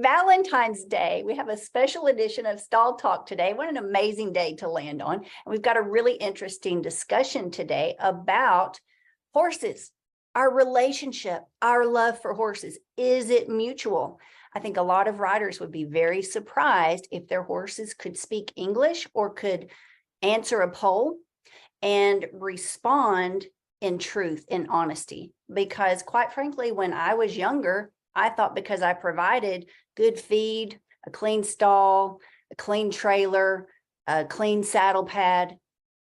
Valentine's Day. We have a special edition of Stall Talk today. What an amazing day to land on. And we've got a really interesting discussion today about horses, our relationship, our love for horses. Is it mutual? I think a lot of riders would be very surprised if their horses could speak English or could answer a poll and respond in truth, in honesty. Because quite frankly, when I was younger, I thought because I provided good feed, a clean stall, a clean trailer, a clean saddle pad,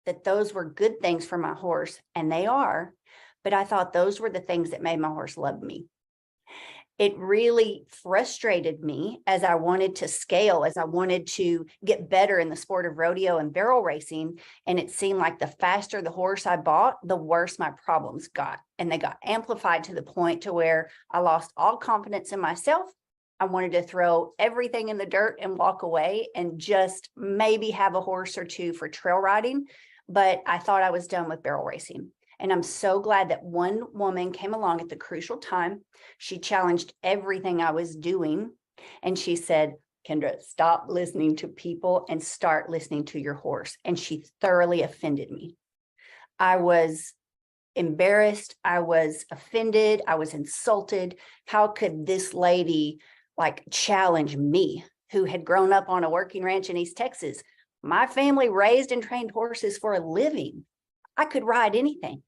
that those were good things for my horse, and they are. But I thought those were the things that made my horse love me. It really frustrated me as I wanted to scale, as I wanted to get better in the sport of rodeo and barrel racing. And it seemed like the faster the horse I bought, the worse my problems got. And they got amplified to the point to where I lost all confidence in myself. I wanted to throw everything in the dirt and walk away and just maybe have a horse or two for trail riding. But I thought I was done with barrel racing. And I'm so glad that one woman came along at the crucial time. She challenged everything I was doing. And she said, Kendra, stop listening to people and start listening to your horse. And she thoroughly offended me. I was embarrassed. I was offended. I was insulted. How could this lady challenge me, who had grown up on a working ranch in East Texas? My family raised and trained horses for a living. I could ride anything.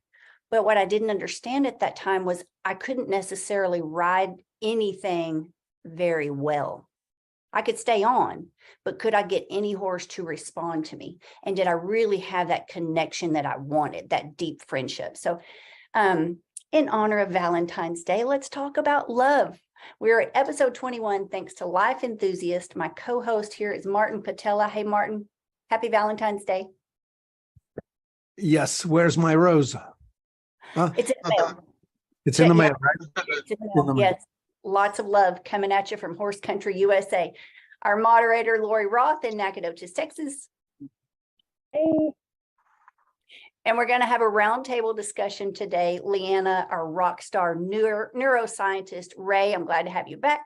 But what I didn't understand at that time was I couldn't necessarily ride anything very well. I could stay on, but could I get any horse to respond to me? And did I really have that connection that I wanted, that deep friendship? So in honor of Valentine's Day, let's talk about love. We're at episode 21, thanks to Life Enthusiast. My co-host here is Martin Patella. Hey, Martin, happy Valentine's Day. Yes, where's my rose? Huh? It's in the mail. It's in the mail, right? It's in the mail. Yes, lots of love coming at you from Horse Country, USA. Our moderator, Lori Roth in Nacogdoches, Texas. Hey. And we're going to have a roundtable discussion today. Leanna, our rock star neuroscientist. Ray, I'm glad to have you back.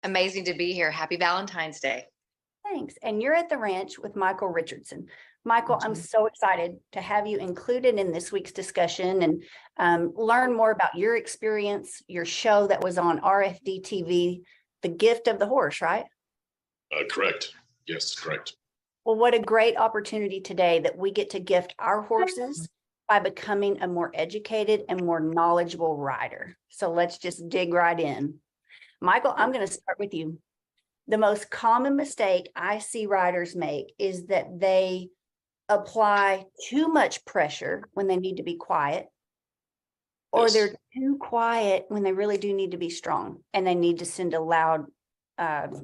Amazing to be here. Happy Valentine's Day. Thanks. And you're at the ranch with Michael Richardson. Michael, I'm so excited to have you included in this week's discussion and learn more about your experience, your show that was on RFD TV, The Gift of the Horse, right? Correct. Yes, correct. Well, what a great opportunity today that we get to gift our horses by becoming a more educated and more knowledgeable rider. So let's just dig right in. Michael, I'm going to start with you. The most common mistake I see riders make is that they apply too much pressure when they need to be quiet, or Yes. they're too quiet when they really do need to be strong and they need to send a loud,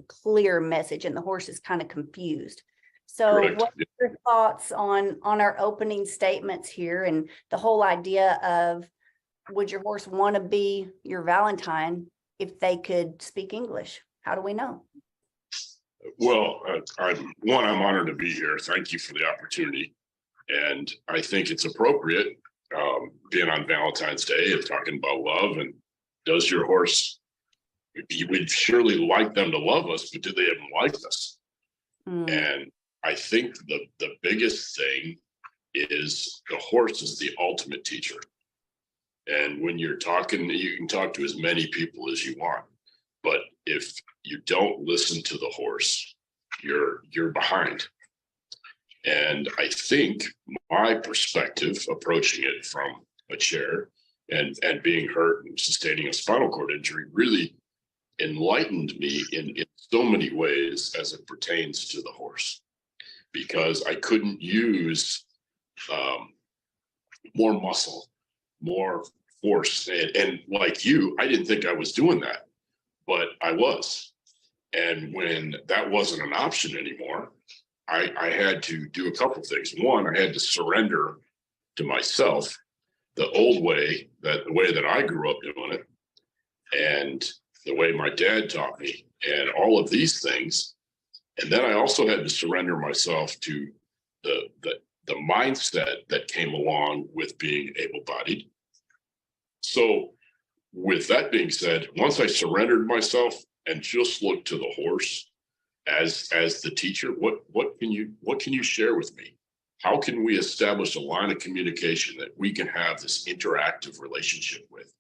clear message, and the horse is kind of confused. So Correct. what are your thoughts on our opening statements here and the whole idea of, would your horse want to be your Valentine if they could speak English? How do we know? Well, I'm honored to be here. Thank you for the opportunity. And I think it's appropriate being on Valentine's Day and talking about love. And does your horse, you would surely like them to love us, but do they even like us? And I think the biggest thing is the horse is the ultimate teacher. And when you're talking, you can talk to as many people as you want. But if you don't listen to the horse, you're behind. And I think my perspective, approaching it from a chair and being hurt and sustaining a spinal cord injury, really enlightened me in so many ways as it pertains to the horse, because I couldn't use more muscle, more force. And like you, I didn't think I was doing that, but I was. And when that wasn't an option anymore, I had to do a couple of things. One, I had to surrender to myself the old way, the way that I grew up doing it, and the way my dad taught me, and all of these things. And then I also had to surrender myself to the mindset that came along with being able-bodied. So with that being said, once I surrendered myself and just look to the horse as the teacher. What can you share with me? How can we establish a line of communication that we can have this interactive relationship with?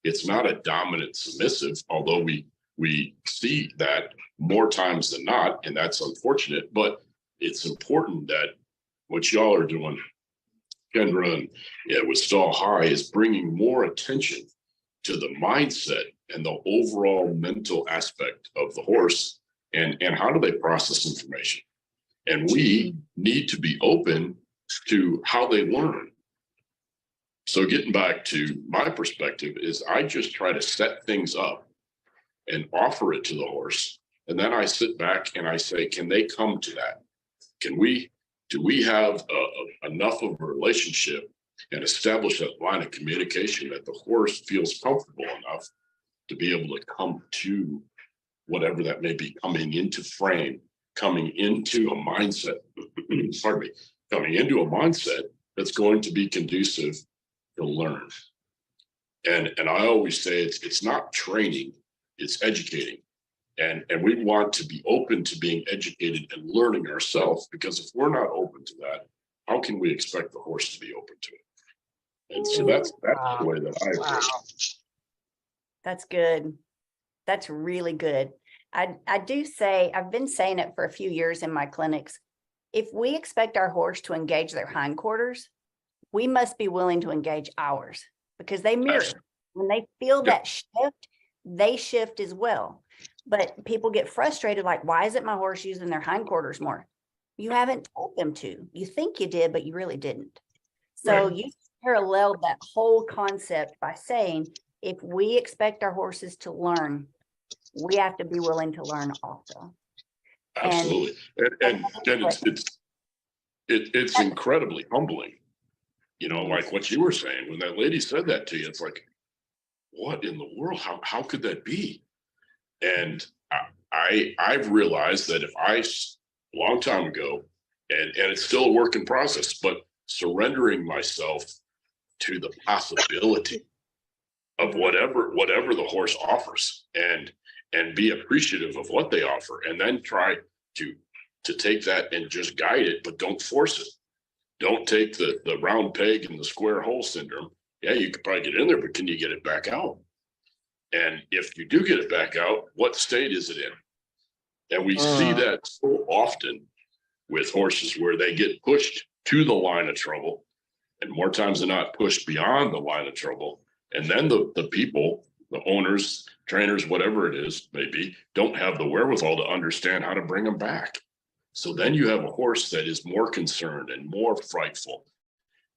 It's not a dominant submissive, although we see that more times than not, and that's unfortunate, but it's important that what y'all are doing, Kendra, and with Stall High, is bringing more attention to the mindset and the overall mental aspect of the horse, and how do they process information. And we need to be open to how they learn. So getting back to my perspective is I just try to set things up and offer it to the horse. And then I sit back and I say, can they come to that? Do we have enough of a relationship and establish that line of communication that the horse feels comfortable enough to be able to come to whatever that may be, coming into frame, coming into a mindset, pardon me, coming into a mindset that's going to be conducive to learn. And I always say it's not training, it's educating. And we want to be open to being educated and learning ourselves, because if we're not open to that, how can we expect the horse to be open to it? And so that's the way that I approach it. That's good. That's really good. I do say, I've been saying it for a few years in my clinics. If we expect our horse to engage their hindquarters, we must be willing to engage ours, because they mirror. When they feel that shift, they shift as well. But people get frustrated, like, why isn't my horse using their hindquarters more? You haven't told them to. You think you did, but you really didn't. So you paralleled that whole concept by saying, if we expect our horses to learn, we have to be willing to learn also. Absolutely. And it's incredibly humbling. You know, like what you were saying, when that lady said that to you, it's like, what in the world? How could that be? And I've realized that if a long time ago, and it's still a work in process, but surrendering myself to the possibility of whatever the horse offers, and be appreciative of what they offer, and then try to take that and just guide it, but don't force it. Don't take the round peg and the square hole syndrome. Yeah, you could probably get in there, but can you get it back out? And if you do get it back out, what state is it in? And we see that so often with horses, where they get pushed to the line of trouble, and more times than not pushed beyond the line of trouble. And then the people, the owners, trainers, whatever it is, maybe, don't have the wherewithal to understand how to bring them back. So then you have a horse that is more concerned and more frightful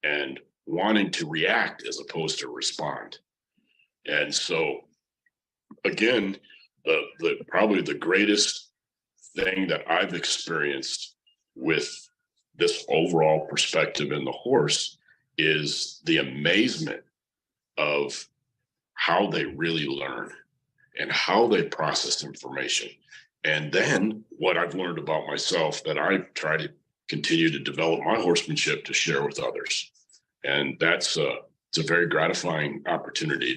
and wanting to react as opposed to respond. And so, again, probably the greatest thing that I've experienced with this overall perspective in the horse is the amazement of how they really learn and how they process information. And then what I've learned about myself that I try to continue to develop my horsemanship to share with others. And it's a very gratifying opportunity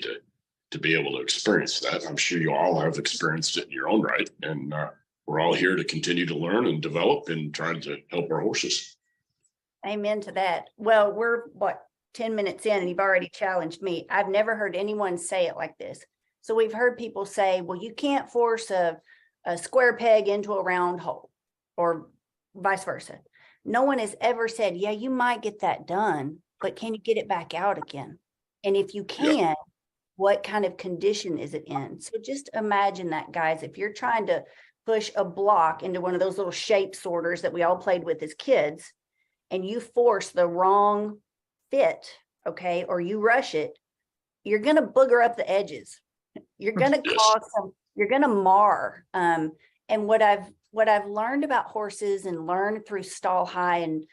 to be able to experience that. I'm sure you all have experienced it in your own right. And we're all here to continue to learn and develop and trying to help our horses. Amen to that. Well, we're 10 minutes in and you've already challenged me. I've never heard anyone say it like this. So we've heard people say, well, you can't force a square peg into a round hole, or vice versa. No one has ever said, yeah, you might get that done, but can you get it back out again? And if you can, what kind of condition is it in? So just imagine that, guys. If you're trying to push a block into one of those little shape sorters that we all played with as kids, and you force the wrong fit, okay, or you rush it, you're going to booger up the edges. You're going to cause you're going to mar. And what I've learned about horses and learned through Stall High, and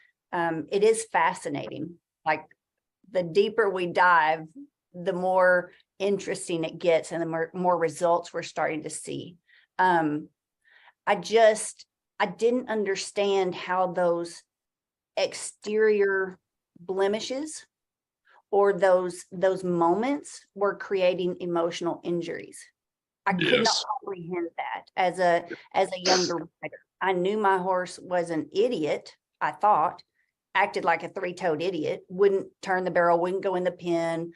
it is fascinating. Like, the deeper we dive, the more interesting it gets, and the more results we're starting to see. I didn't understand how those exterior blemishes or those moments were creating emotional injuries. I could not Yes. comprehend that as a younger rider. I knew my horse was an idiot, I thought, acted like a three-toed idiot, wouldn't turn the barrel, wouldn't go in the pen,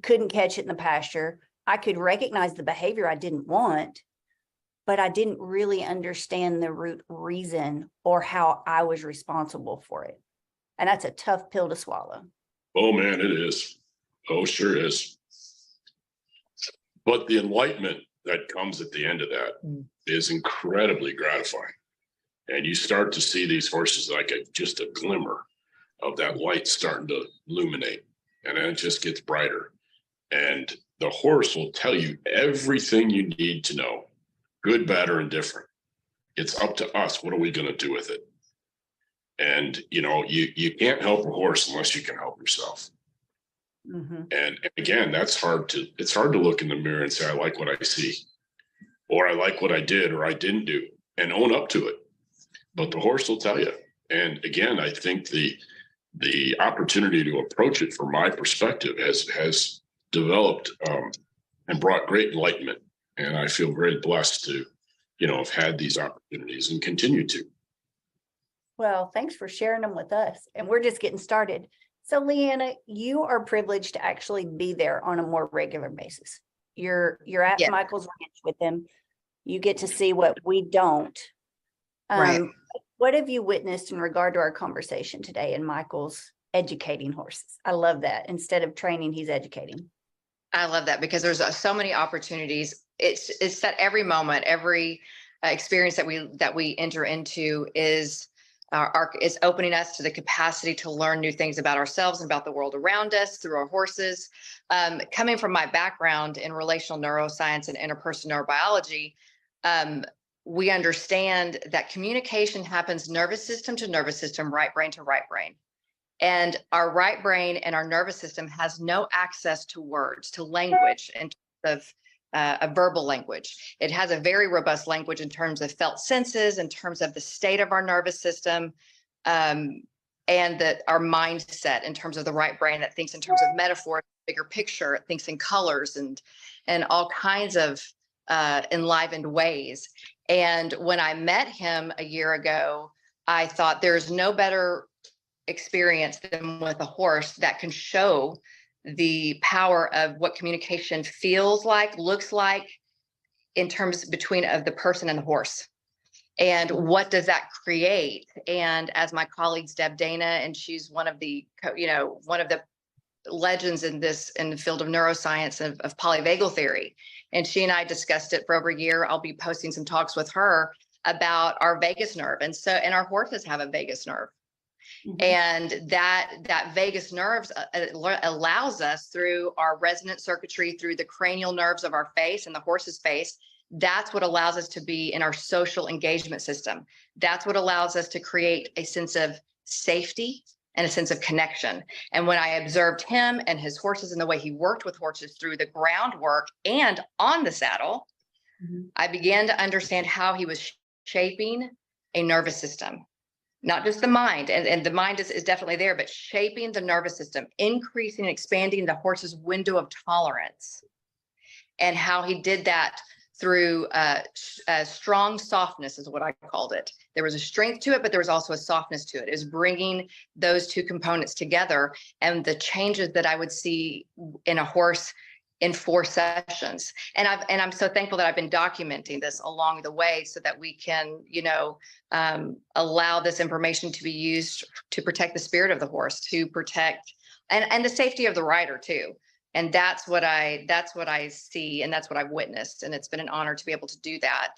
couldn't catch it in the pasture. I could recognize the behavior I didn't want, but I didn't really understand the root reason or how I was responsible for it. And that's a tough pill to swallow. Oh, man, it is. Oh, sure is. But the enlightenment that comes at the end of that is incredibly gratifying. And you start to see these horses like just a glimmer of that light starting to illuminate. And then it just gets brighter. And the horse will tell you everything you need to know, good, bad, or indifferent. It's up to us. What are we going to do with it? And, you can't help a horse unless you can help yourself. Mm-hmm. And again, it's hard to look in the mirror and say, I like what I see, or I like what I did, or I didn't do, and own up to it. But the horse will tell you. And again, I think the opportunity to approach it from my perspective has developed and brought great enlightenment. And I feel very blessed to, have had these opportunities and continue to. Well, thanks for sharing them with us. And we're just getting started. So Leanna, you are privileged to actually be there on a more regular basis. You're at Yeah. Michael's Ranch with them. You get to see what we don't. Right. What have you witnessed in regard to our conversation today in Michael's educating horses? I love that. Instead of training, he's educating. I love that because there's so many opportunities. It's that every moment, every experience that we enter into is opening us to the capacity to learn new things about ourselves and about the world around us through our horses. Coming from my background in relational neuroscience and interpersonal neurobiology, we understand that communication happens nervous system to nervous system, right brain to right brain. And our right brain and our nervous system has no access to words, to language, in terms of a verbal language. It has a very robust language in terms of felt senses, in terms of the state of our nervous system, and that our mindset in terms of the right brain that thinks in terms of metaphor, bigger picture, it thinks in colors and all kinds of enlivened ways. And when I met him a year ago, I thought there's no better experience than with a horse that can show the power of what communication feels like, looks like in terms between of the person and the horse. And what does that create? And as my colleagues, Deb Dana, and she's one of the legends in the field of neuroscience of polyvagal theory. And she and I discussed it for over a year. I'll be posting some talks with her about our vagus nerve. And our horses have a vagus nerve. Mm-hmm. And that vagus nerves allows us through our resonant circuitry, through the cranial nerves of our face and the horse's face. That's what allows us to be in our social engagement system. That's what allows us to create a sense of safety and a sense of connection. And when I observed him and his horses and the way he worked with horses through the groundwork and on the saddle, mm-hmm. I began to understand how he was shaping a nervous system. Not just the mind, and the mind is definitely there, but shaping the nervous system, increasing and expanding the horse's window of tolerance, and how he did that through strong softness is what I called it. There was a strength to it, but there was also a softness to it. It was bringing those two components together, and the changes that I would see in a horse in 4 sessions. And I'm so thankful that I've been documenting this along the way so that we can, allow this information to be used to protect the spirit of the horse, to protect and the safety of the rider too. And that's what I see, and that's what I've witnessed. And it's been an honor to be able to do that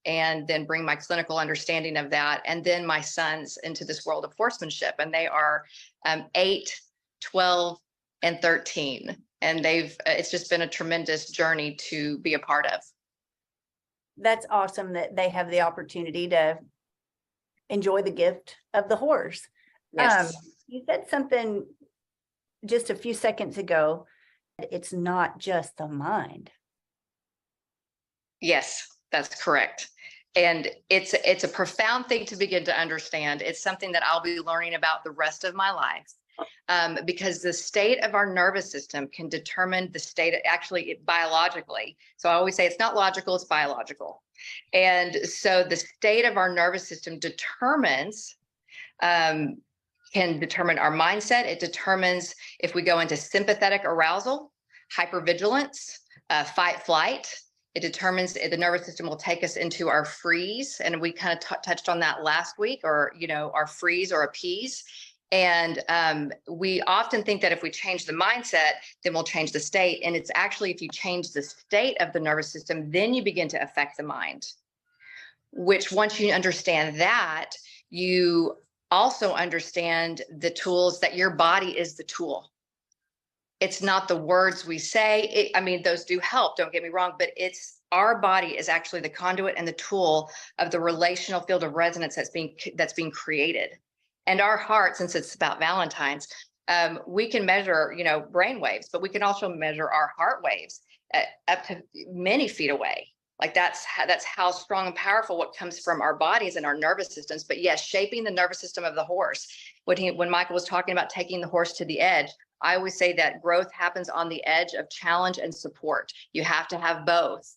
and then bring my clinical understanding of that. And then my sons into this world of horsemanship, and they are 8, 12, and 13. And it's just been a tremendous journey to be a part of. That's awesome that they have the opportunity to enjoy the gift of the horse. Yes. You said something just a few seconds ago. It's not just the mind. Yes, that's correct. And it's a profound thing to begin to understand. It's something that I'll be learning about the rest of my life. because the state of our nervous system can determine the state, actually biologically. So I always say it's not logical, it's biological. And so the state of our nervous system determines, can determine our mindset. It determines if we go into sympathetic arousal, hypervigilance, fight, flight. It determines if the nervous system will take us into our freeze. And we kind of touched on that last week, or, our freeze or appease. And we often think that if we change the mindset, then we'll change the state. And it's actually, if you change the state of the nervous system, then you begin to affect the mind, which once you understand that, you also understand the tools, that your body is the tool. It's not the words we say. Those do help, don't get me wrong, but it's our body is actually the conduit and the tool of the relational field of resonance that's being created. And our heart, since it's about Valentine's, we can measure, brain waves, but we can also measure our heart waves up to many feet away. Like that's how strong and powerful what comes from our bodies and our nervous systems. But yes, shaping the nervous system of the horse. When Michael was talking about taking the horse to the edge, I always say that growth happens on the edge of challenge and support. You have to have both.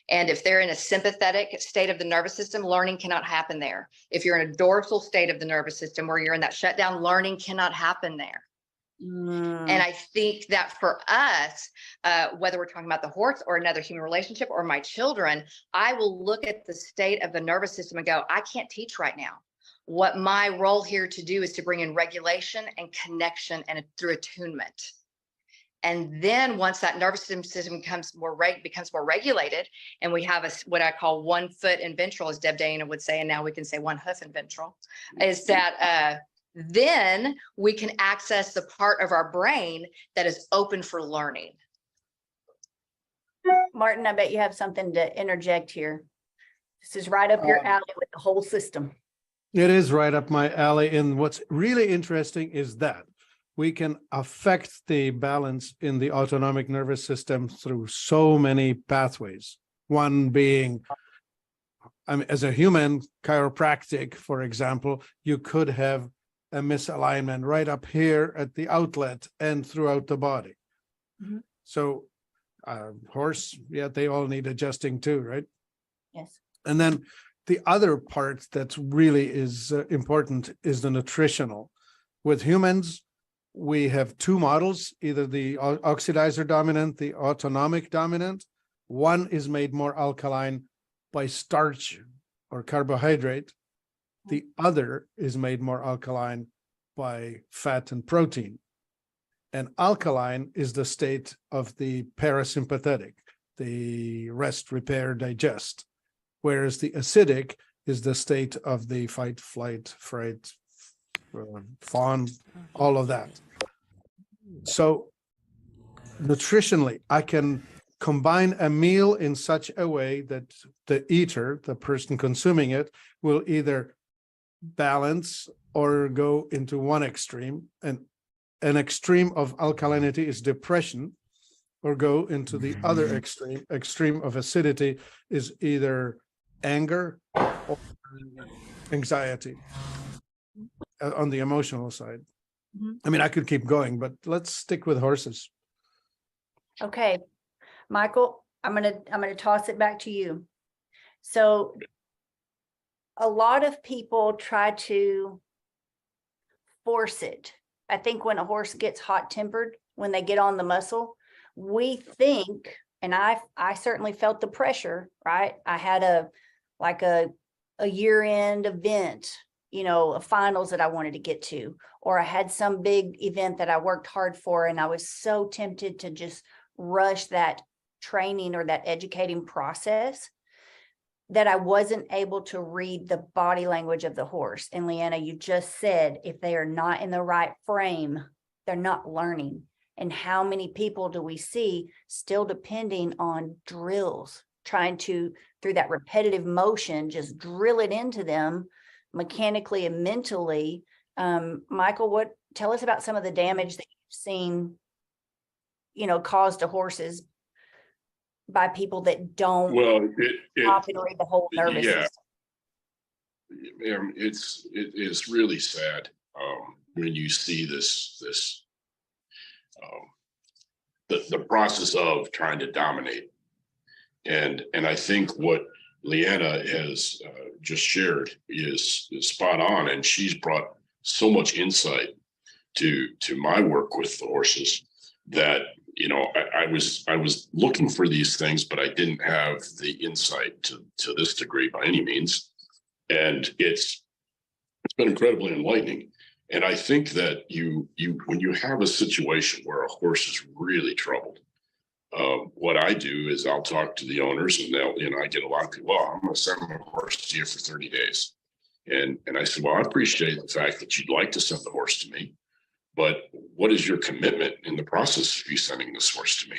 And if they're in a sympathetic state of the nervous system, learning cannot happen there. If you're in a dorsal state of the nervous system where you're in that shutdown, learning cannot happen there. And I think that for us, whether we're talking about the horse or another human relationship or my children, I will look at the state of the nervous system and go, I can't teach right now. What my role here to do is to bring in regulation and connection and through attunement. And then once that nervous system becomes more regulated, and we have what I call 1 foot in ventral, as Deb Dana would say, and now we can say 1 hoof in ventral, is that then we can access the part of our brain that is open for learning. Martin, I bet you have something to interject here. This is right up your alley with the whole system. It is right up my alley. And what's really interesting is that we can affect the balance in the autonomic nervous system through so many pathways. One being, as a human chiropractic, for example, you could have a misalignment right up here at the outlet and throughout the body. Mm-hmm. So horse, yeah, they all need adjusting too, right? Yes. And then the other part that really is important is the nutritional. With humans, we have 2 models, either the oxidizer dominant, the autonomic dominant. One is made more alkaline by starch or carbohydrate. The other is made more alkaline by fat and protein. And alkaline is the state of the parasympathetic, the rest, repair, digest. Whereas the acidic is the state of the fight, flight, fright, fawn, all of that. So nutritionally, I can combine a meal in such a way that the eater, the person consuming it, will either balance or go into one extreme, and an extreme of alkalinity is depression, or go into the other extreme of acidity is either anger or anxiety on the emotional side. Mm-hmm. I could keep going, but let's stick with horses. Okay, Michael, I'm gonna toss it back to you. So a lot of people try to force it. I think when a horse gets hot-tempered, when they get on the muscle, we think, and I certainly felt the pressure, right? I had a year-end event, a finals that I wanted to get to, or I had some big event that I worked hard for, and I was so tempted to just rush that training or that educating process that I wasn't able to read the body language of the horse. And Leanna, you just said, if they are not in the right frame, they're not learning. And how many people do we see still depending on drills, trying to, through that repetitive motion, just drill it into them mechanically and mentally. Michael, tell us about some of the damage that you've seen, caused to horses by people that don't operate the whole nervous system. It is really sad. when you see the process of trying to dominate. And I think what Leanna has just shared is spot on, and she's brought so much insight to my work with the horses that, you know, I was looking for these things, but I didn't have the insight to this degree by any means. And it's been incredibly enlightening. And I think that you when you have a situation where a horse is really troubled, what I do is I'll talk to the owners, and they'll, you know, I get a lot of people, well, I'm going to send my horse to you for 30 days. And I said, well, I appreciate the fact that you'd like to send the horse to me, but what is your commitment in the process of you sending this horse to me?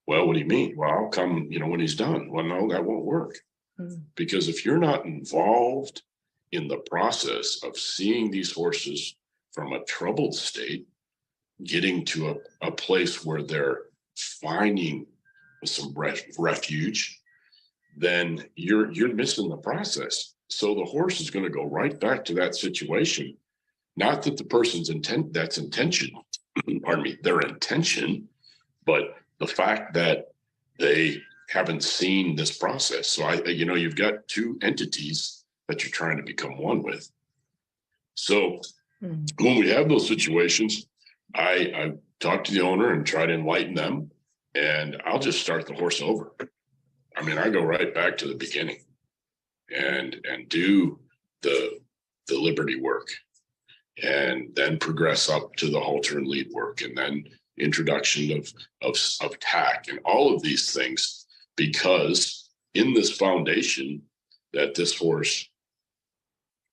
Well, what do you mean? Well, I'll come, you know, when he's done. Well, no, that won't work. Because if you're not involved in the process of seeing these horses from a troubled state, getting to a place where they're finding some refuge, then you're missing the process. So the horse is going to go right back to that situation. Not that the person's intention, pardon me, their intention, but the fact that they haven't seen this process. So you know, you've got two entities that you're trying to become one with. So when we have those situations, I talk to the owner and try to enlighten them, and I'll just start the horse over. I mean, I go right back to the beginning and do the liberty work, and then progress up to the halter and lead work, and then introduction of tack and all of these things, because in this foundation that this horse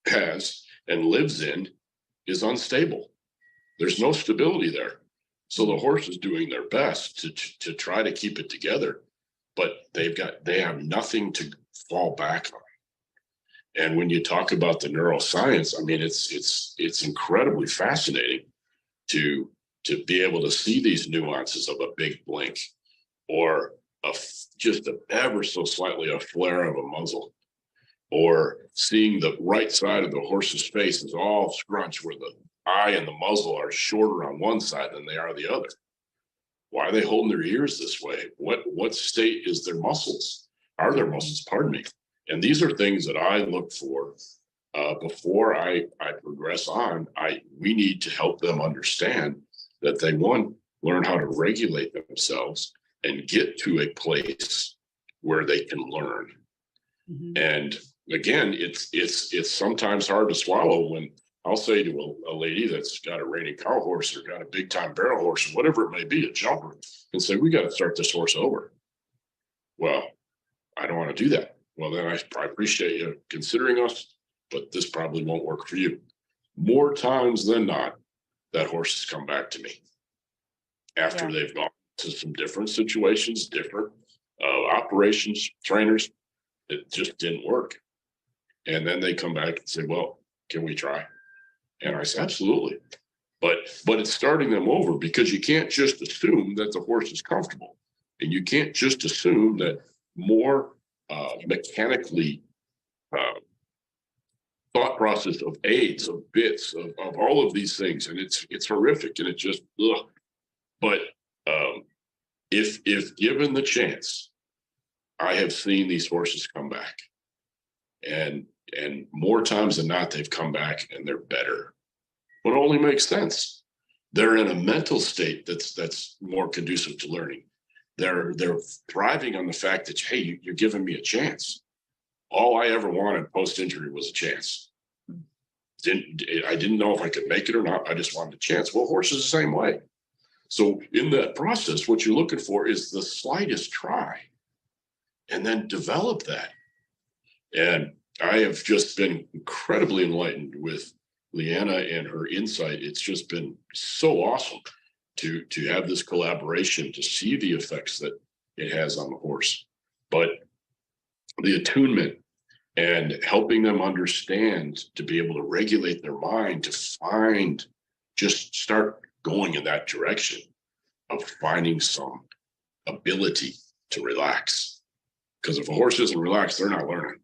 has and lives in is unstable. There's no stability there. So the horse is doing their best to try to keep it together, but they have nothing to fall back on. And when you talk about the neuroscience, I mean, it's incredibly fascinating to be able to see these nuances of a big blink, or just ever so slightly a flare of a muzzle, or seeing the right side of the horse's face is all scrunched where the eye and the muzzle are shorter on one side than they are the other. Why are they holding their ears this way? What state is their muscles? Are their muscles, pardon me. And these are things that I look for before I progress on. We need to help them understand that they, one, learn how to regulate themselves and get to a place where they can learn. And again, it's sometimes hard to swallow when I'll say to a lady that's got a reining cow horse or got a big time barrel horse or whatever it may be, a jumper, and say, we got to start this horse over. Well, I don't want to do that. Well, then I appreciate you considering us, but this probably won't work for you. More times than not, that horse has come back to me after they've gone to some different situations, different operations, trainers. It just didn't work. And then they come back and say, well, can we try? And I said, absolutely. But it's starting them over, because you can't just assume that the horse is comfortable. And you can't just assume that more mechanically thought process of aids, of bits, of all of these things. And it's horrific, and it just, ugh. But if given the chance, I have seen these horses come back, and more times than not, they've come back and they're better. But it only makes sense. They're in a mental state that's more conducive to learning. They're thriving on the fact that, hey, you're giving me a chance. All I ever wanted post-injury was a chance. I didn't know if I could make it or not. I just wanted a chance. Well, horses the same way. So in that process, what you're looking for is the slightest try, and then develop that. And I have just been incredibly enlightened with Leanna and her insight. It's just been so awesome to have this collaboration, to see the effects that it has on the horse. But the attunement and helping them understand, to be able to regulate their mind, to just start going in that direction of finding some ability to relax. Because if a horse isn't relaxed, they're not learning.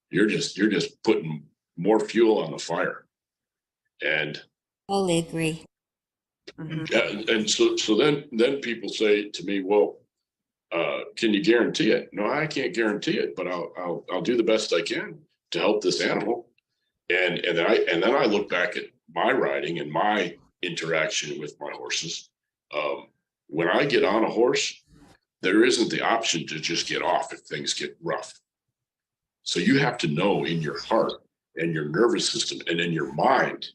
You're just putting more fuel on the fire. And Totally agree. Mhm. Yeah, and so then people say to me, well, can you guarantee it? No, I can't guarantee it, but I'll do the best I can to help this animal. And then I look back at my riding and my interaction with my horses. When I get on a horse, there isn't the option to just get off if things get rough. So you have to know in your heart and your nervous system and in your mind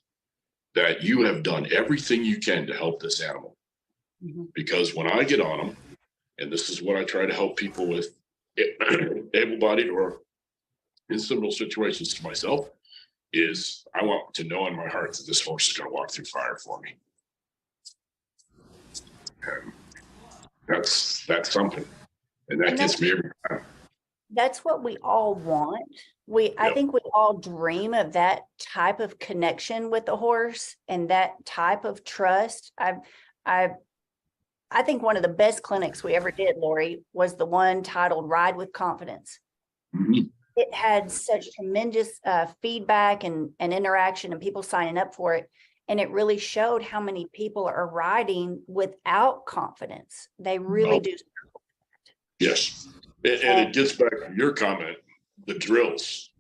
that you have done everything you can to help this animal. Mhm. Because when I get on them, and this is what I try to help people with, able-bodied or in similar situations to myself, is I want to know in my heart that this horse is going to walk through fire for me. And that's something, and that And gets me every time. that's what we all want. I Yep. think we all dream of that type of connection with the horse and that type of trust. I think one of the best clinics we ever did, Lori, was the one titled Ride with Confidence. Mhm. It had such tremendous feedback and interaction and people signing up for it. And it really showed how many people are riding without confidence. They really Oh. do. Yes, and it gets back to your comment, the drills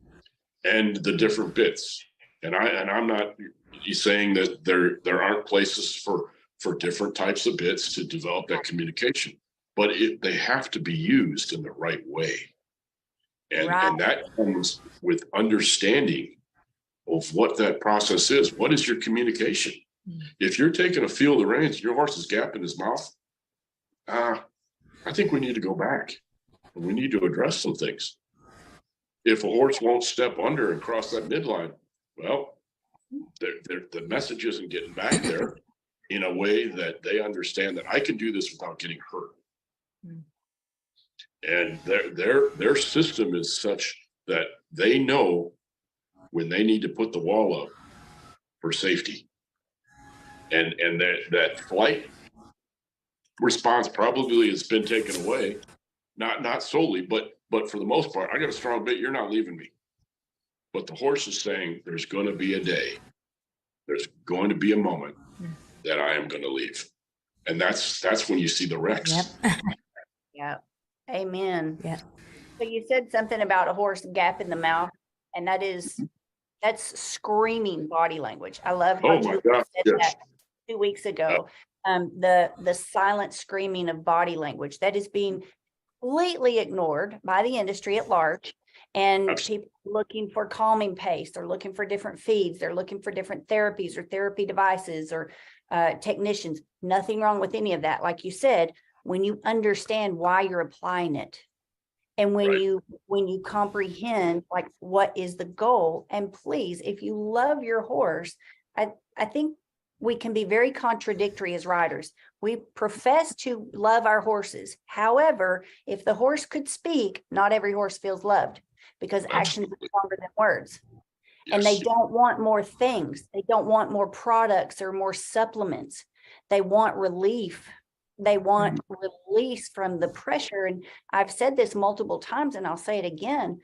and the different bits. And I'm not saying that there aren't places for different types of bits to develop that communication, but they have to be used in the right way. And Right. and that comes with understanding of what that process is. What is your communication? If you're taking a feel of the reins, your horse is gapping his mouth. I think we need to go back and we need to address some things. If a horse won't step under and cross that midline, well, the message isn't getting back there in a way that they understand that I can do this without getting hurt. And their system is such that they know when they need to put the wall up for safety. And that flight response probably has been taken away, not solely, but for the most part. I got a strong bit, you're not leaving me. But the horse is saying there's going to be a day, there's going to be a moment that I am going to leave. And that's when you see the wrecks. Yep. Yeah. Amen. Yep. So you said something about a horse gap in the mouth, and that's screaming body language. I love how Oh my you God, said yes. that 2 weeks ago. The silent screaming of body language that is being completely ignored by the industry at large, and Absolutely. people looking for calming pace. They're looking for different feeds. They're looking for different therapies or therapy devices or technicians. Nothing wrong with any of that. Like you said, when you understand why you're applying it, and when Right. you comprehend like what is the goal. And please, if you love your horse, I think we can be very contradictory as riders. We profess to love our horses. However, if the horse could speak, not every horse feels loved, because actions are stronger than words. And they Yes. don't want more things. They don't want more products or more supplements. They want relief. They want release from the pressure. And I've said this multiple times, and I'll say it again.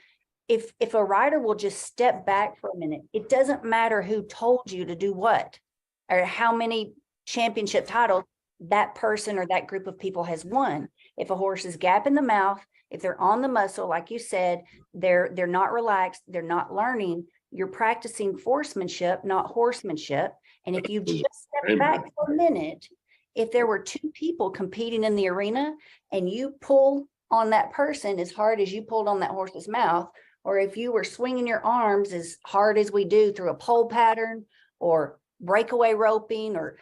If a rider will just step back for a minute, it doesn't matter who told you to do what or how many championship titles that person or that group of people has won. If a horse is gap in the mouth, if they're on the muscle, like you said, they're not relaxed, they're not learning, you're practicing horsemanship, not horsemanship. And if you just step back for a minute, if there were two people competing in the arena and you pull on that person as hard as you pulled on that horse's mouth, or if you were swinging your arms as hard as we do through a pole pattern or breakaway roping, or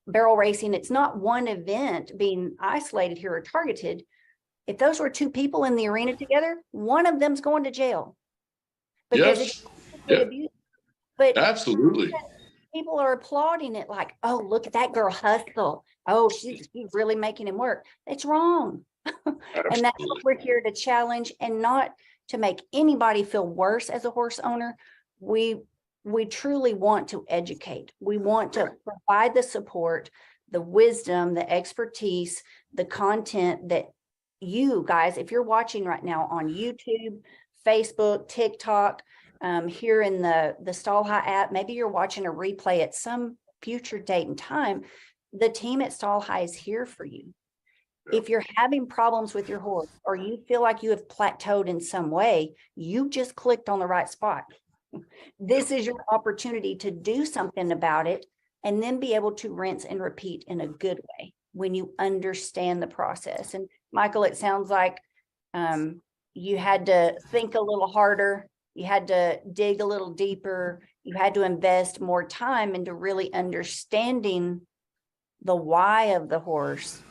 barrel racing, it's not one event being isolated here or targeted. If those were two people in the arena together, one of them's going to jail because Yes. it's abuse. But Absolutely. people are applauding it like, oh, look at that girl hustle. Oh, she's really making him work. It's wrong. And that's what we're here to challenge, and not to make anybody feel worse as a horse owner. We truly want to educate. We want to provide the support, the wisdom, the expertise, the content that you guys, if you're watching right now on YouTube, Facebook, TikTok, here in the Stall High app, maybe you're watching a replay at some future date and time, the team at Stall High is here for you. If you're having problems with your horse or you feel like you have plateaued in some way, you just clicked on the right spot. This is your opportunity to do something about it and then be able to rinse and repeat in a good way when you understand the process. And Michael, it sounds like you had to think a little harder. You had to dig a little deeper. You had to invest more time into really understanding the why of the horse.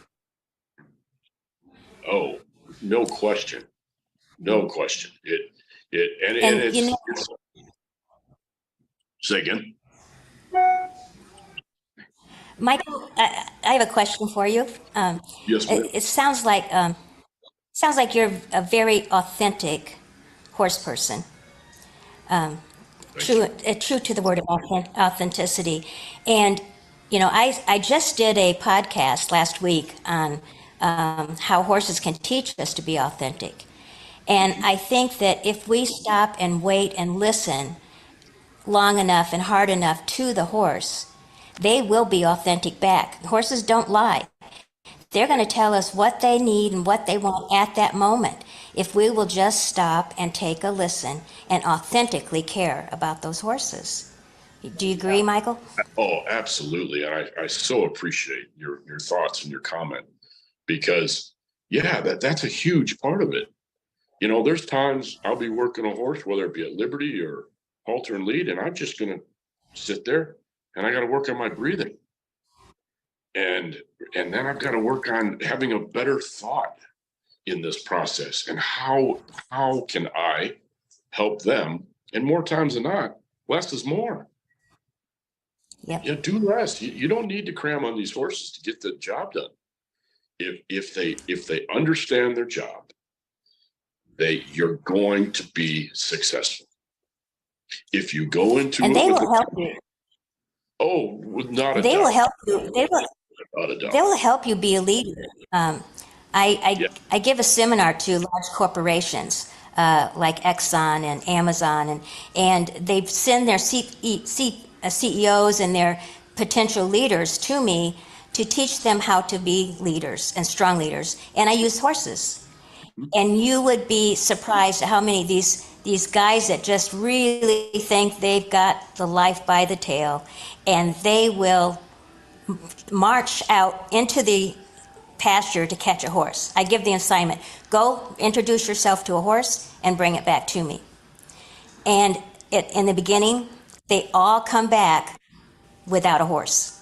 Oh, no question. No question. And it's say again. Michael, I have a question for you. Yes, ma'am. It sounds like you're a very authentic horse person. True to the word of authenticity. And I just did a podcast last week on how horses can teach us to be authentic. And I think that if we stop and wait and listen long enough and hard enough to the horse, they will be authentic back. Horses don't lie. They're going to tell us what they need and what they want at that moment if we will just stop and take a listen and authentically care about those horses. Do you agree, Michael? Oh, absolutely. And I so appreciate your thoughts and your comment because, yeah, that's a huge part of it. There's times I'll be working a horse, whether it be at Liberty or halter and lead, and I'm just going to sit there and I got to work on my breathing. And then I've got to work on having a better thought in this process and how can I help them? And more times than not, less is more. Yep. Yeah, do less. You don't need to cram on these horses to get the job done. If they understand their job, you're going to be successful. If you go into and they will help you. Oh, not a They doubt. will help you. Not a doubt. They will help you be a leader. I give a seminar to large corporations like Exxon and Amazon, and they send their CEOs and their potential leaders to me to teach them how to be leaders and strong leaders. And I use horses. And you would be surprised at how many of these guys that just really think they've got the life by the tail, and they will march out into the pasture to catch a horse. I give the assignment, go introduce yourself to a horse and bring it back to me. And in the beginning, they all come back without a horse.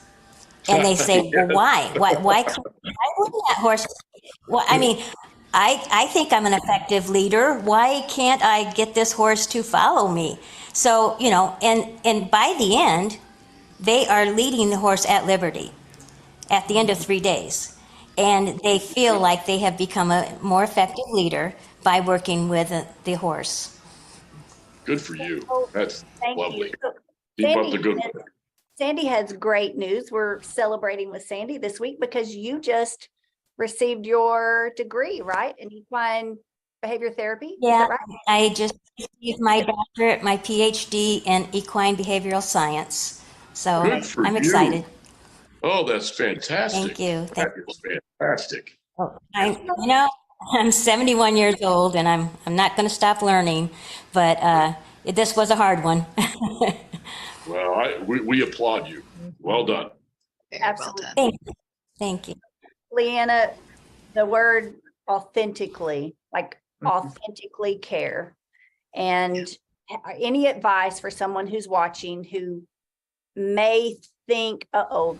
And they say, well, why? Why wouldn't that horse? Well, I mean, I think I'm an effective leader. Why can't I get this horse to follow me? So, and by the end, they are leading the horse at Liberty at the end of 3 days. And they feel like they have become a more effective leader by working with the horse. Good for you. That's Thank lovely. you. So, Keep up the good work. Sandy has great news. We're celebrating with Sandy this week because you just received your degree, right? In equine behavior therapy. Yeah, is that right? I just received my doctorate, my PhD in equine behavioral science. So Good for I'm you. excited. Oh, that's fantastic. Thank you. That is fantastic. I'm 71 years old and I'm not going to stop learning, but this was a hard one. Well, we applaud you. Well done. Very Absolutely. well done. Thank you. Leanna, the word authentically, like authentically care. And any advice for someone who's watching who may think, uh-oh,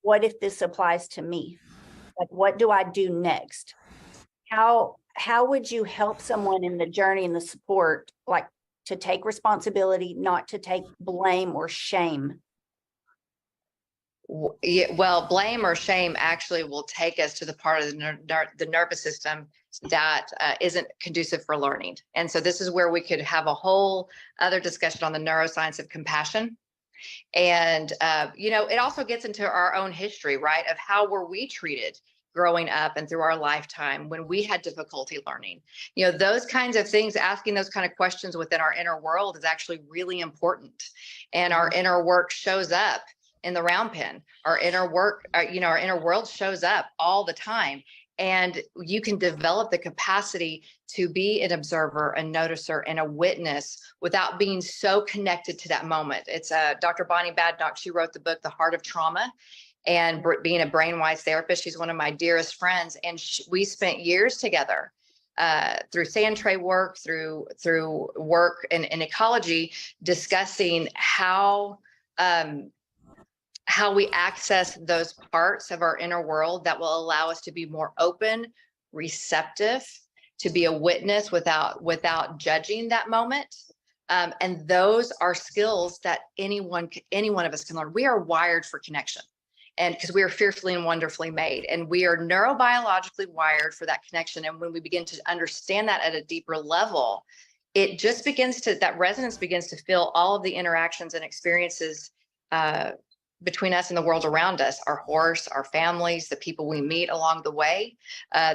what if this applies to me? Like, what do I do next? How would you help someone in the journey and the support, like to take responsibility, not to take blame or shame? Yeah, well, blame or shame actually will take us to the part of the nervous system that isn't conducive for learning. And so this is where we could have a whole other discussion on the neuroscience of compassion. And, it also gets into our own history, right? Of how were we treated growing up and through our lifetime when we had difficulty learning. Those kinds of things, asking those kind of questions within our inner world is actually really important. And our inner work shows up in the round pen. Our inner work, our inner world shows up all the time. And you can develop the capacity to be an observer, a noticer, and a witness without being so connected to that moment. It's Dr. Bonnie Badnock. She wrote the book, The Heart of Trauma. And being a brainwise therapist, she's one of my dearest friends. And we spent years together through sand tray work, through work in ecology, discussing how we access those parts of our inner world that will allow us to be more open, receptive, to be a witness without judging that moment. And those are skills that any one of us can learn. We are wired for connection. And because we are fearfully and wonderfully made, and we are neurobiologically wired for that connection. And when we begin to understand that at a deeper level, it just that resonance begins to fill all of the interactions and experiences between us and the world around us, our horse, our families, the people we meet along the way,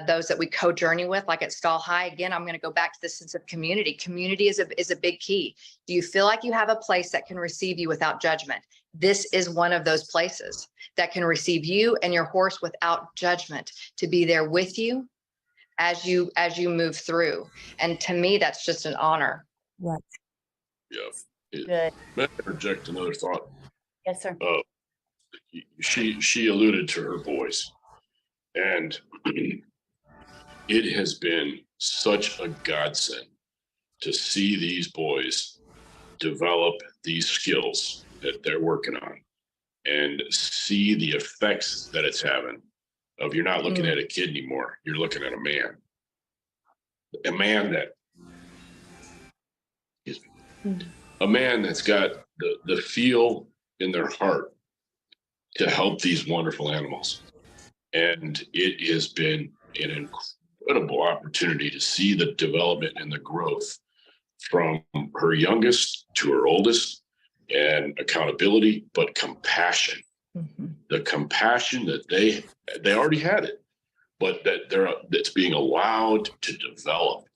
those that we co-journey with, like at Stall High. Again, I'm going to go back to this sense of community. Community is a big key. Do you feel like you have a place that can receive you without judgment? This is one of those places that can receive you and your horse without judgment, to be there with you as you move through. And to me, that's just an honor. Yeah. Yeah. Good. May I interject another thought? Yes, sir. She alluded to her boys, and it has been such a godsend to see these boys develop these skills that they're working on and see the effects that it's having. You're not looking at a kid anymore, you're looking at a man that's got the feel in their heart to help these wonderful animals. And it has been an incredible opportunity to see the development and the growth from her youngest to her oldest, and accountability, but compassion. Mm-hmm. The compassion that they already had it, but that's being allowed to develop,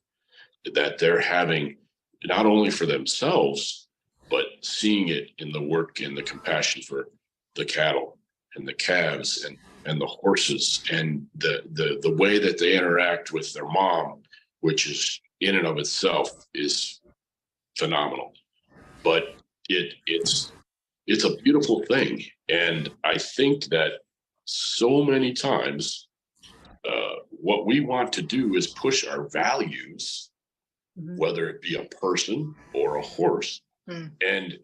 that they're having not only for themselves, but seeing it in the work and the compassion for the cattle and the calves and the horses, and the way that they interact with their mom, which is in and of itself is phenomenal. But it's a beautiful thing. And I think that so many times what we want to do is push our values, whether it be a person or a horse, and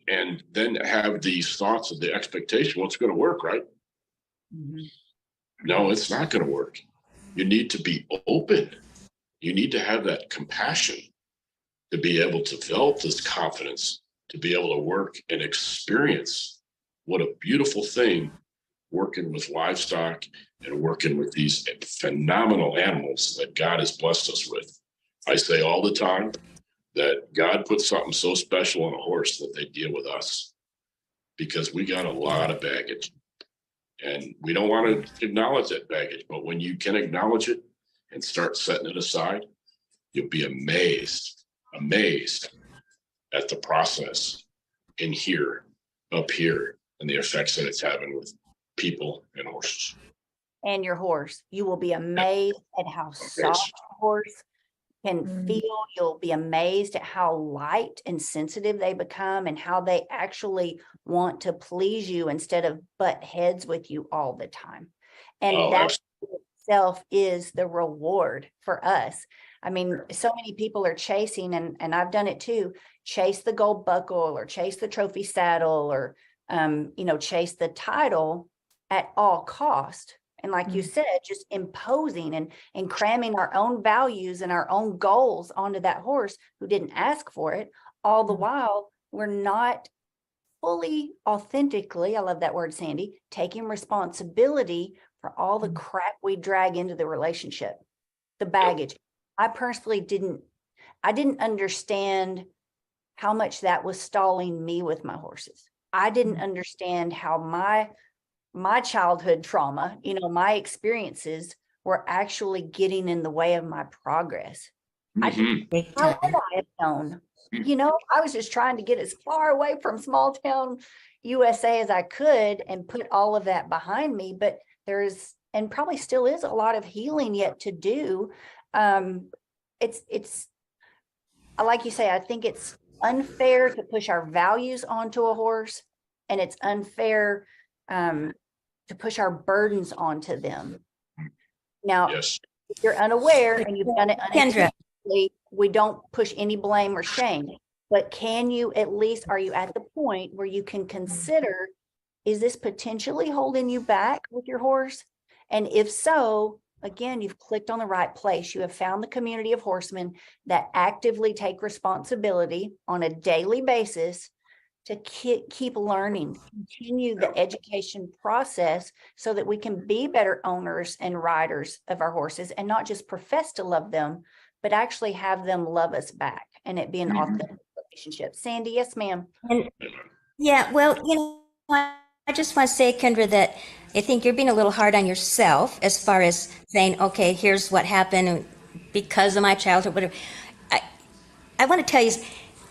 then have these thoughts of the expectation, well, it's going to work, right? No, it's not going to work. You need to be open. You need to have that compassion to be able to develop this confidence, to be able to work and experience what a beautiful thing working with livestock and working with these phenomenal animals that God has blessed us with. I say all the time that God put something so special on a horse that they deal with us, because we got a lot of baggage and we don't want to acknowledge that baggage. But when you can acknowledge it and start setting it aside, you'll be amazed at the process up here, and the effects that it's having with people and horses. And your horse. You will be amazed at how soft the horse can feel. You'll be amazed at how light and sensitive they become, and how they actually want to please you instead of butt heads with you all the time. And that itself is the reward for us. I mean, so many people are chasing, and I've done it too, chase the gold buckle or chase the trophy saddle or, chase the title at all cost. And like you said, just imposing and cramming our own values and our own goals onto that horse who didn't ask for it. All the while, we're not fully, authentically, I love that word, Sandy, taking responsibility for all the crap we drag into the relationship, the baggage. I personally didn't understand how much that was stalling me with my horses. I didn't understand how my childhood trauma, my experiences were actually getting in the way of my progress. How would I have known? I was just trying to get as far away from small town, USA as I could and put all of that behind me, but there's, and probably still is, a lot of healing yet to do. It's, like you say, I think it's unfair to push our values onto a horse, and it's unfair to push our burdens onto them. Now, Yes. if you're unaware and you've done it Kendra. unintentionally, we don't push any blame or shame. But can you at least, are you at the point where you can consider, is this potentially holding you back with your horse? And if so, again, you've clicked on the right place. You have found the community of horsemen that actively take responsibility on a daily basis to keep learning, continue the education process so that we can be better owners and riders of our horses, and not just profess to love them, but actually have them love us back, and it be an authentic relationship. Sandy, yes, ma'am. And yeah, well, I just want to say, Kendra, that I think you're being a little hard on yourself as far as saying, okay, here's what happened because of my childhood, whatever. I want to tell you,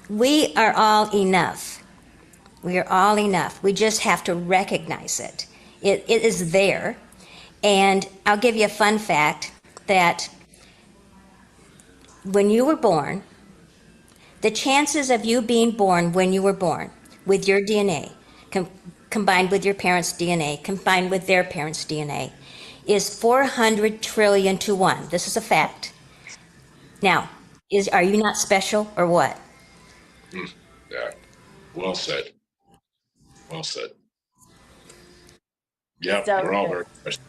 we are all enough. We are all enough. We just have to recognize it. It is there. And I'll give you a fun fact that when you were born, the chances of you being born when you were born with your DNA, combined with your parents' DNA, combined with their parents' DNA, is 400 trillion to 1. This is a fact. Now, are you not special or what? Yeah. Well said. Well said. Yeah, So we're all good. very special.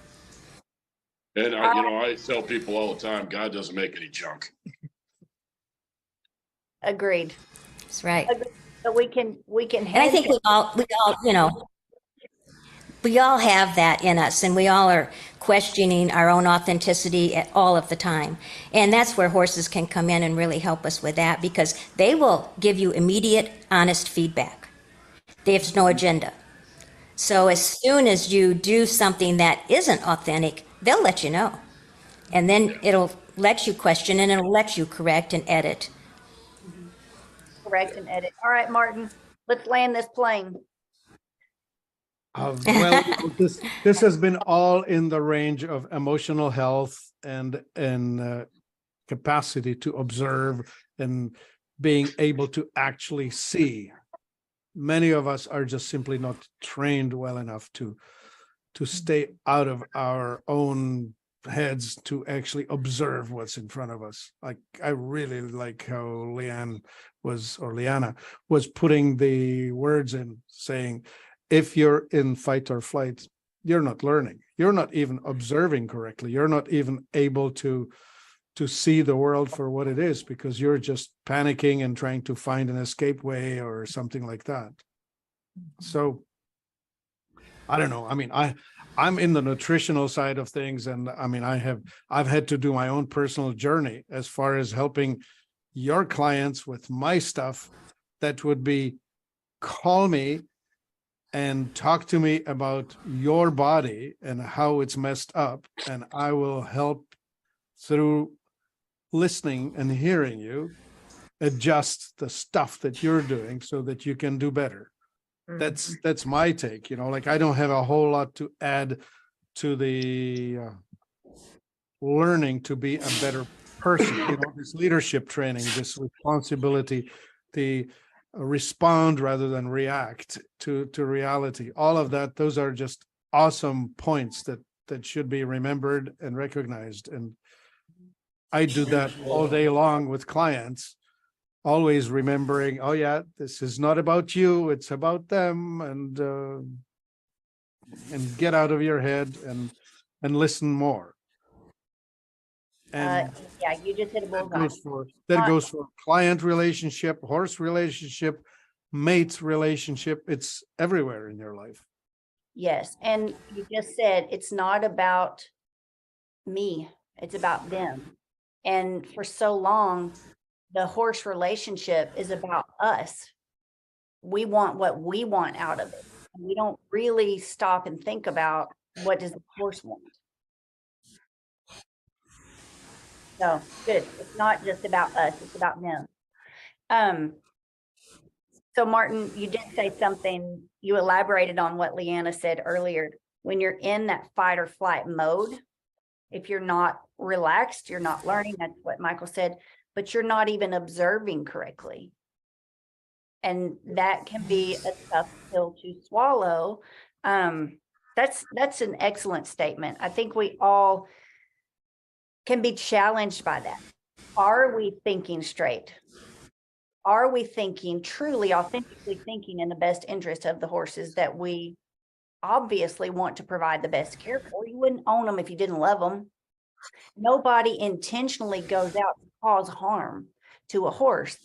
And I tell people all the time, God doesn't make any junk. Agreed. That's right. So we can And I think we all, we all have that in us, and we all are questioning our own authenticity at all of the time. And that's where horses can come in and really help us with that, because they will give you immediate, honest feedback. There's no agenda. So as soon as you do something that isn't authentic, they'll let you know. And then it'll let you question, and it'll let you correct and edit. correct and edit. All right, Martin, let's land this plane. Well, this has been all in the range of emotional health and capacity to observe and being able to actually see. Many of us are just simply not trained well enough to stay out of our own heads to actually observe what's in front of us. Like, I really like how Leanna was putting the words in, saying, if you're in fight or flight, you're not learning. You're not even observing correctly. You're not even able to see the world for what it is, because you're just panicking and trying to find an escape way or something like that. So I don't know. I mean, I'm in the nutritional side of things, and I mean, I've had to do my own personal journey as far as helping your clients with my stuff. That would be, call me and talk to me about your body and how it's messed up, and I will help through listening and hearing you adjust the stuff that you're doing so that you can do better. That's my take. Like, I don't have a whole lot to add to the learning to be a better person. This leadership training, this responsibility, the respond rather than react to reality, all of that, those are just awesome points that should be remembered and recognized. And I do that all day long with clients, always remembering, oh yeah, this is not about you, it's about them, and get out of your head and listen more. And Yeah, you just hit a bullseye. that goes for client relationship, horse relationship, mate relationship. It's everywhere in your life. Yes, and you just said it's not about me, it's about them. And for so long, the horse relationship is about us. We want what we want out of it. We don't really stop and think about, what does the horse want? So good. It's not just about us, it's about them. So Martin, you did say something, you elaborated on what Leanna said earlier. When you're in that fight or flight mode, if you're not relaxed, you're not learning. That's what Michael said, but you're not even observing correctly. And that can be a tough pill to swallow. That's an excellent statement. I think we all can be challenged by that. Are we thinking straight? Are we thinking truly, authentically thinking in the best interest of the horses that we obviously want to provide the best care for? You wouldn't own them if you didn't love them. Nobody intentionally goes out to cause harm to a horse.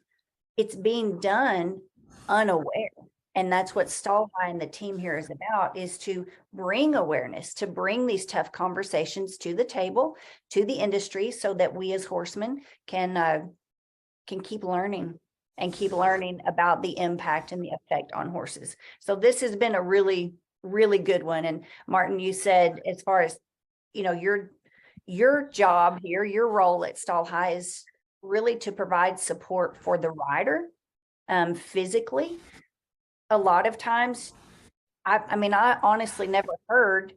It's being done unaware. And that's what Stall High and the team here is about, is to bring awareness, to bring these tough conversations to the table, to the industry, so that we as horsemen can keep learning and keep learning about the impact and the effect on horses. So this has been a really, really good one. And Martin, you said, as far as, you know, your job here, your role at Stall High is really to provide support for the rider, physically. A lot of times, I mean, I honestly never heard,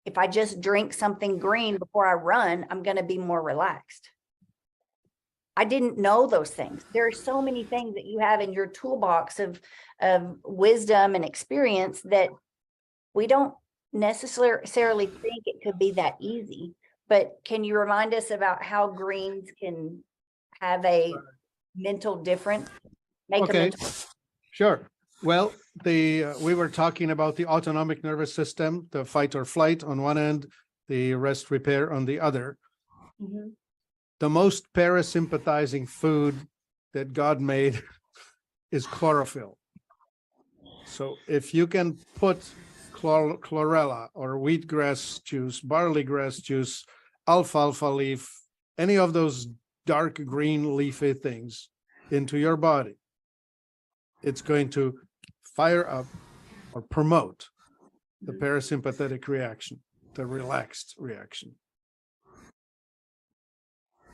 if I just drink something green before I run, I'm going to be more relaxed. I didn't know those things. There are so many things that you have in your toolbox of wisdom and experience that we don't necessarily think it could be that easy. But can you remind us about how greens can have a mental difference? Okay, sure. Well, we were talking about the autonomic nervous system, the fight or flight on one end, the rest repair on the other. Mm-hmm. The most parasympathizing food that God made is chlorophyll. So if you can put chlorella or wheatgrass juice, barley grass juice, alfalfa leaf, any of those dark green leafy things into your body, it's going to fire up or promote the parasympathetic reaction, the relaxed reaction.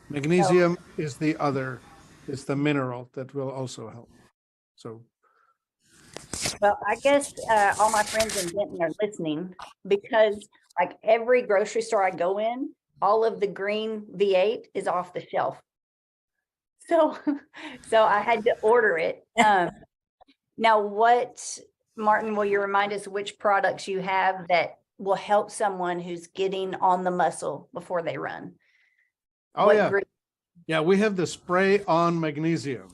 Magnesium is the other, is the mineral that will also help. So, well, I guess all my friends in Denton are listening, because like every grocery store I go in, all of the green V8 is off the shelf. So I had to order it. Now what, Martin, will you remind us which products you have that will help someone who's getting on the muscle before they run? oh yeah. Yeah, we have the spray on magnesium.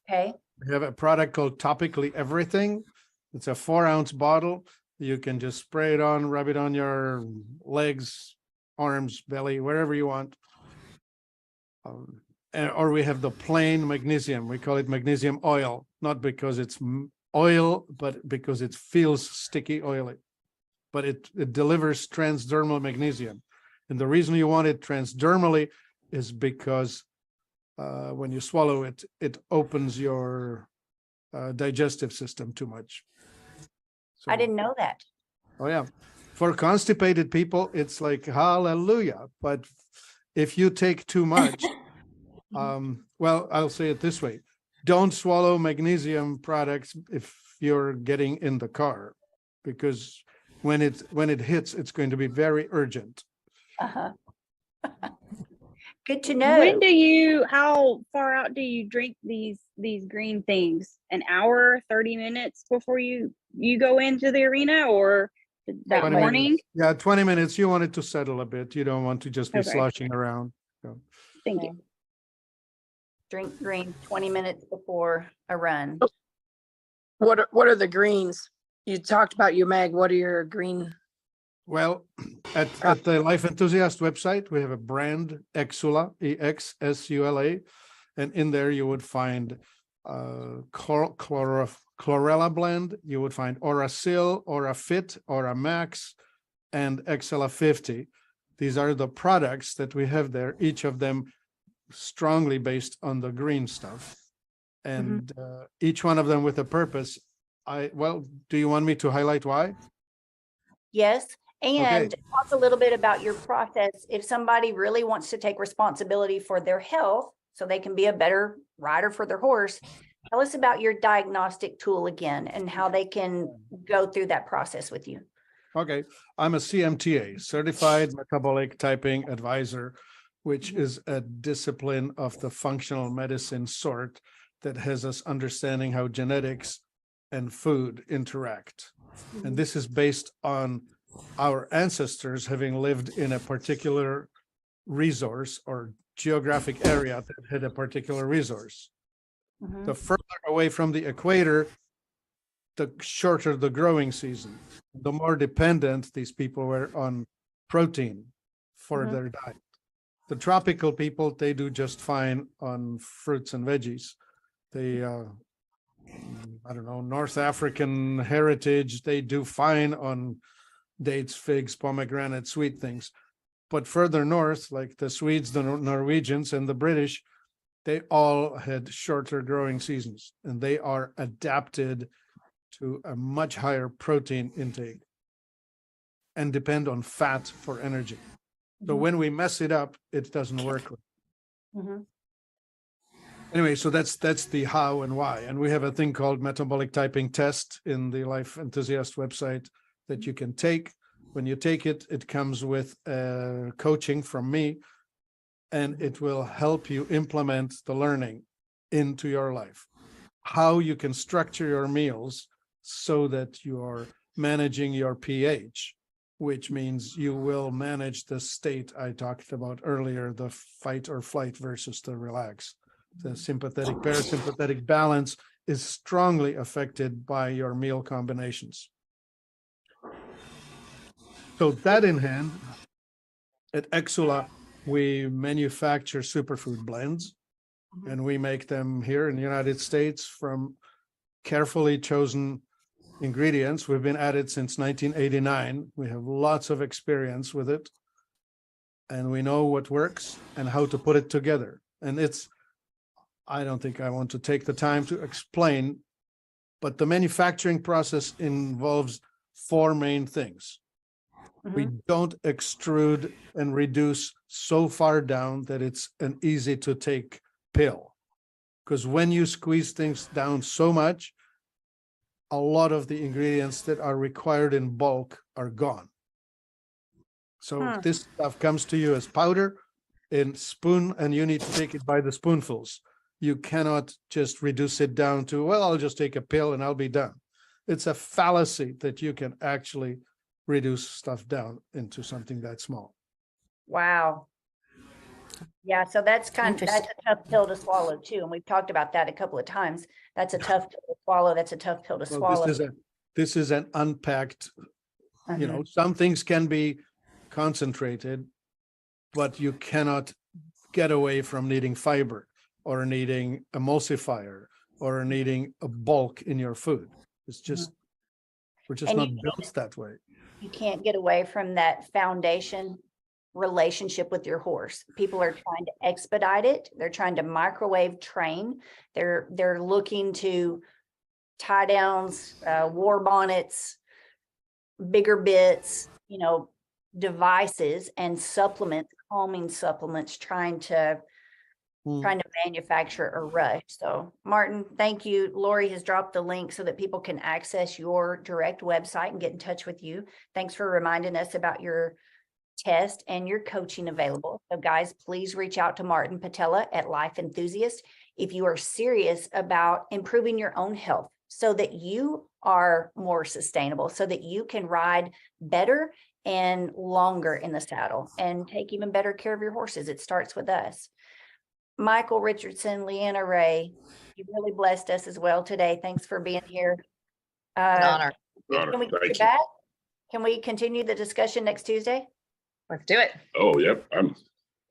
Okay. We have a product called Topically Everything. It's a 4-ounce bottle. You can just spray it on, rub it on your legs, arms, belly, wherever you want. Or we have the plain magnesium. We call it magnesium oil, not because it's oil, but because it feels sticky, oily. But it delivers transdermal magnesium. And the reason you want it transdermally is because when you swallow it, it opens your digestive system too much. So, I didn't know that. oh yeah. For constipated people, it's like hallelujah. But if you take too much, well, I'll say it this way. Don't swallow magnesium products if you're getting in the car, because when it hits, it's going to be very urgent. Uh-huh. Good to know. How far out do you drink these green things? An hour, 30 minutes before you go into the arena, or that 20 morning? minutes. Yeah, 20 minutes. You want it to settle a bit. You don't want to just be Okay. sloshing around. So. Thank you. Drink green 20 minutes before a run. What are the greens? You talked about your mag. What are your green? Well, at the Life Enthusiast website, we have a brand, Exula, EXSULA, and in there you would find chlorella blend, you would find Orasil, Orafit, Oramax, and Exela 50. These are the products that we have there, each of them strongly based on the green stuff, and each one of them with a purpose. Well, do you want me to highlight why? Yes. And Okay. talk a little bit about your process. If somebody really wants to take responsibility for their health so they can be a better rider for their horse, Tell us about your diagnostic tool again and how they can go through that process with you. Okay, I'm a CMTA, Certified Metabolic Typing Advisor, which is a discipline of the functional medicine sort that has us understanding how genetics and food interact. And this is based on our ancestors having lived in a particular resource or geographic area that had a particular resource. Mhm. The further away from the equator, the shorter the growing season, the more dependent these people were on protein for Mhm. their diet. The tropical people, they do just fine on fruits and veggies. They, I don't know, North African heritage, they do fine on dates, figs, pomegranate, sweet things. But further north, like the Swedes, the Norwegians, and the British, they all had shorter growing seasons, and they are adapted to a much higher protein intake and depend on fat for energy. So Mhm. when we mess it up, it doesn't work. Mhm. Anyway, so that's the how and why. And we have a thing called metabolic typing test in the Life Enthusiast website that you can take. When you take it, it comes with coaching from me, and it will help you implement the learning into your life. How you can structure your meals so that you are managing your pH, which means you will manage the state I talked about earlier, the fight or flight versus the relax. The sympathetic parasympathetic balance is strongly affected by your meal combinations. So that in hand, at Exula, we manufacture superfood blends, and we make them here in the United States from carefully chosen ingredients. We've been at it since 1989. We have lots of experience with it, and we know what works and how to put it together. And I don't think I want to take the time to explain, but the manufacturing process involves four main things. We don't extrude and reduce so far down that it's an easy to take pill. Because when you squeeze things down so much, a lot of the ingredients that are required in bulk are gone. So if this stuff comes to you as powder in spoon, and you need to take it by the spoonfuls. You cannot just reduce it down to, well, I'll just take a pill and I'll be done. It's a fallacy that you can actually reduce stuff down into something that small. Wow. Yeah, so that's that's a tough pill to swallow too. And we've talked about that a couple of times. That's a tough pill to swallow. That's a tough pill to Well, swallow. this is an unpacked, you know, some things can be concentrated, but you cannot get away from needing fiber or needing emulsifier or needing a bulk in your food. It's just, we're just And not you built that way. You can't get away from that foundation relationship with your horse. People are trying to expedite it. They're trying to microwave train. They're looking to tie downs, war bonnets, bigger bits, you know, devices and supplements, calming supplements, trying to manufacture a rush. So Martin, thank you. Lori has dropped the link so that people can access your direct website and get in touch with you. Thanks for reminding us about your test and your coaching available. So guys, please reach out to Martin Patella at Life Enthusiast if you are serious about improving your own health so that you are more sustainable, so that you can ride better and longer in the saddle and take even better care of your horses. It starts with us. Michael Richardson, Leanna Ray, you really blessed us as well today. Thanks for being here. An honor. Can we get you Thank you. back? Can we continue the discussion next Tuesday? Let's do it. Oh, yep.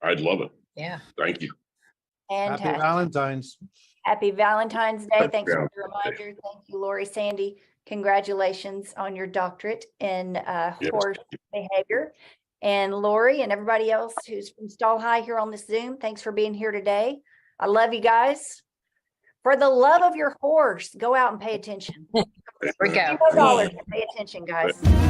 I'd love it. Yeah. Thank you. Happy Fantastic. Valentine's. Happy Valentine's Day. Thanks for Valentine's the reminder. Thank you, Lori Sandy. Congratulations on your doctorate in Yes. horse behavior. And Lori and everybody else who's from Stall High here on this Zoom, thanks for being here today. I love you guys. For the love of your horse, go out and pay attention. Here we go. $0 to pay attention, guys.